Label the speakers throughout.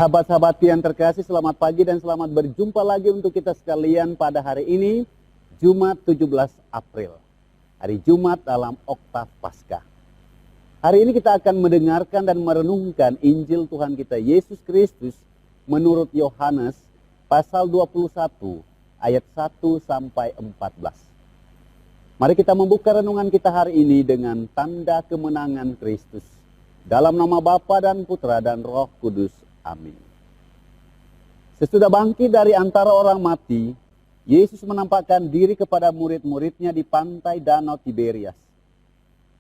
Speaker 1: Sahabat-sahabatku yang terkasih, selamat pagi dan selamat berjumpa lagi untuk kita sekalian pada hari ini, Jumat 17 April. Hari Jumat dalam Oktav Paskah. Hari ini kita akan mendengarkan dan merenungkan Injil Tuhan kita Yesus Kristus menurut Yohanes pasal 21 ayat 1 sampai 14. Mari kita membuka renungan kita hari ini dengan tanda kemenangan Kristus. Dalam nama Bapa dan Putra dan Roh Kudus. Amin. Sesudah bangkit dari antara orang mati, Yesus menampakkan diri kepada murid-muridnya di pantai Danau Tiberias.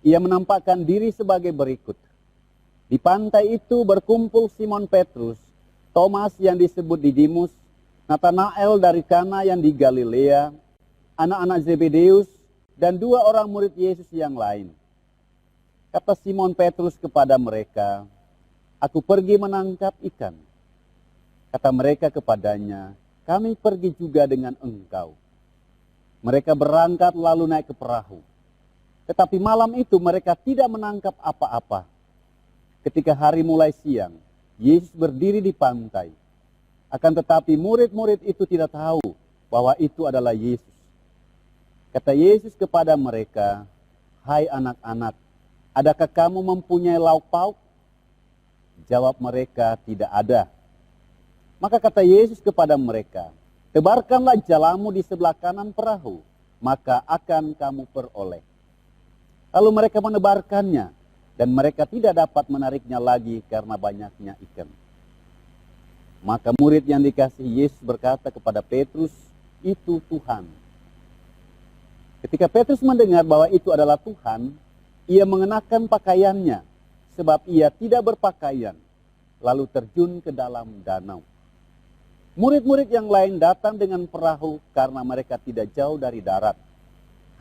Speaker 1: Ia menampakkan diri sebagai berikut. Di pantai itu berkumpul Simon Petrus, Thomas yang disebut Didimus, Nathanael dari Kana yang di Galilea, anak-anak Zebedeus, dan dua orang murid Yesus yang lain. Kata Simon Petrus kepada mereka, "Aku pergi menangkap ikan." Kata mereka kepadanya, "Kami pergi juga dengan engkau." Mereka berangkat lalu naik ke perahu. Tetapi malam itu mereka tidak menangkap apa-apa. Ketika hari mulai siang, Yesus berdiri di pantai. Akan tetapi murid-murid itu tidak tahu bahwa itu adalah Yesus. Kata Yesus kepada mereka, "Hai anak-anak, adakah kamu mempunyai lauk pauk?" Jawab mereka, "Tidak ada." Maka kata Yesus kepada mereka, "Tebarkanlah jalamu di sebelah kanan perahu, maka akan kamu peroleh." Lalu mereka menebarkannya, dan mereka tidak dapat menariknya lagi karena banyaknya ikan. Maka murid yang dikasihi Yesus berkata kepada Petrus, "Itu Tuhan." Ketika Petrus mendengar bahwa itu adalah Tuhan, ia mengenakan pakaiannya, sebab ia tidak berpakaian, lalu terjun ke dalam danau. Murid-murid yang lain datang dengan perahu karena mereka tidak jauh dari darat,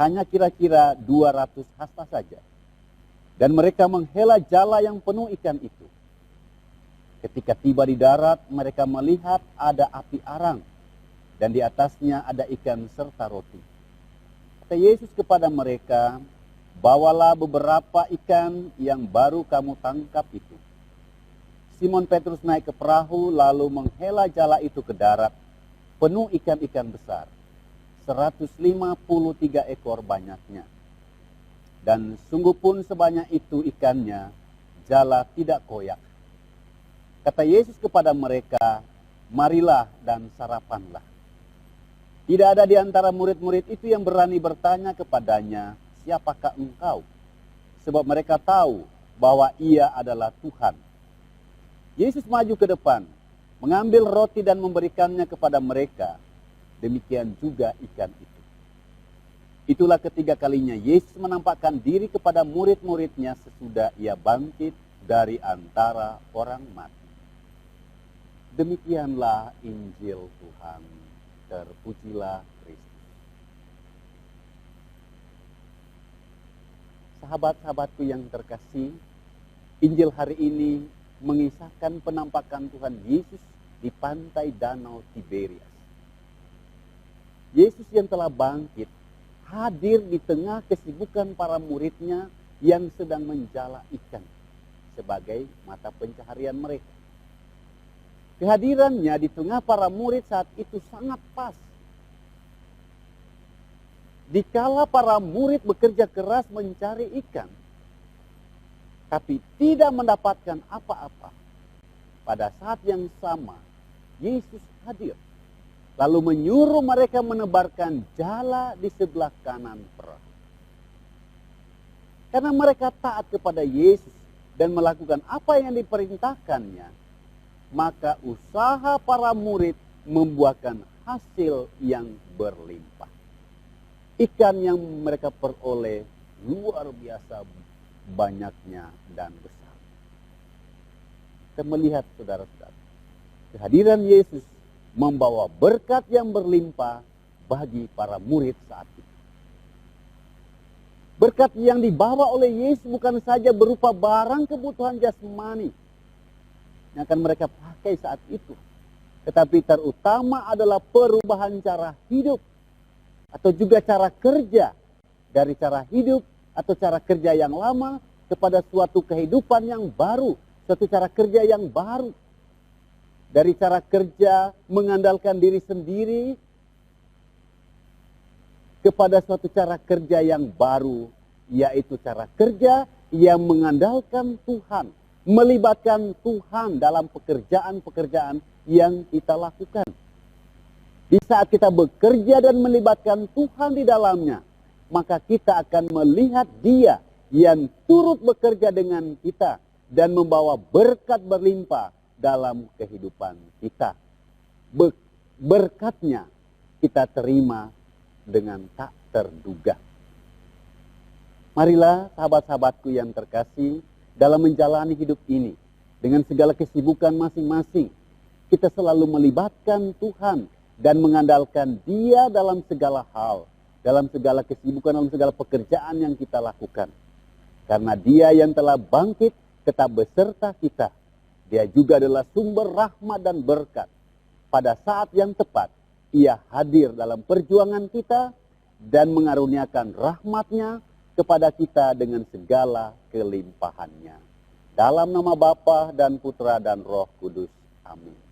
Speaker 1: hanya kira-kira 200 hasta saja. Dan mereka menghela jala yang penuh ikan itu. Ketika tiba di darat, mereka melihat ada api arang, dan di atasnya ada ikan serta roti. Kata Yesus kepada mereka, "Bawalah beberapa ikan yang baru kamu tangkap itu." Simon Petrus naik ke perahu lalu menghela jala itu ke darat, penuh ikan-ikan besar, 153 ekor banyaknya. Dan sungguh pun sebanyak itu ikannya, jala tidak koyak. Kata Yesus kepada mereka, "Marilah dan sarapanlah." Tidak ada di antara murid-murid itu yang berani bertanya kepadanya, "Siapakah engkau?" Sebab mereka tahu bahwa ia adalah Tuhan. Yesus maju ke depan, mengambil roti dan memberikannya kepada mereka. Demikian juga ikan itu. Itulah ketiga kalinya Yesus menampakkan diri kepada murid-muridnya sesudah ia bangkit dari antara orang mati. Demikianlah Injil Tuhan. Terpujilah Kristus. Sahabat-sahabatku yang terkasih, Injil hari ini mengisahkan penampakan Tuhan Yesus di pantai Danau Tiberias. Yesus yang telah bangkit hadir di tengah kesibukan para muridnya yang sedang menjala ikan sebagai mata pencaharian mereka. Kehadirannya di tengah para murid saat itu sangat pas. Dikala para murid bekerja keras mencari ikan, tapi tidak mendapatkan apa-apa. Pada saat yang sama, Yesus hadir, lalu menyuruh mereka menebarkan jala di sebelah kanan perahu. Karena mereka taat kepada Yesus dan melakukan apa yang diperintahkannya, maka usaha para murid membuahkan hasil yang berlimpah. Ikan yang mereka peroleh luar biasa banyaknya dan besar. Kita melihat saudara-saudara, kehadiran Yesus membawa berkat yang berlimpah bagi para murid saat itu. Berkat yang dibawa oleh Yesus bukan saja berupa barang kebutuhan jasmani yang akan mereka pakai saat itu, tetapi terutama adalah perubahan cara hidup atau juga cara kerja dari cara hidup atau cara kerja yang lama kepada suatu kehidupan yang baru, suatu cara kerja yang baru. dari cara kerja mengandalkan diri sendiri kepada suatu cara kerja yang baru, yaitu cara kerja yang mengandalkan Tuhan, melibatkan Tuhan dalam pekerjaan-pekerjaan yang kita lakukan. Di saat kita bekerja dan melibatkan Tuhan di dalamnya, maka kita akan melihat Dia yang turut bekerja dengan kita dan membawa berkat berlimpah dalam kehidupan kita. Berkatnya kita terima dengan tak terduga. Marilah sahabat-sahabatku yang terkasih, dalam menjalani hidup ini, dengan segala kesibukan masing-masing, kita selalu melibatkan Tuhan dan mengandalkan Dia dalam segala hal, dalam segala kesibukan, dalam segala pekerjaan yang kita lakukan. Karena Dia yang telah bangkit tetap beserta kita. Dia juga adalah sumber rahmat dan berkat. Pada saat yang tepat, Ia hadir dalam perjuangan kita dan mengaruniakan rahmat-Nya kepada kita dengan segala kelimpahannya. Dalam nama Bapa dan Putra dan Roh Kudus. Amin.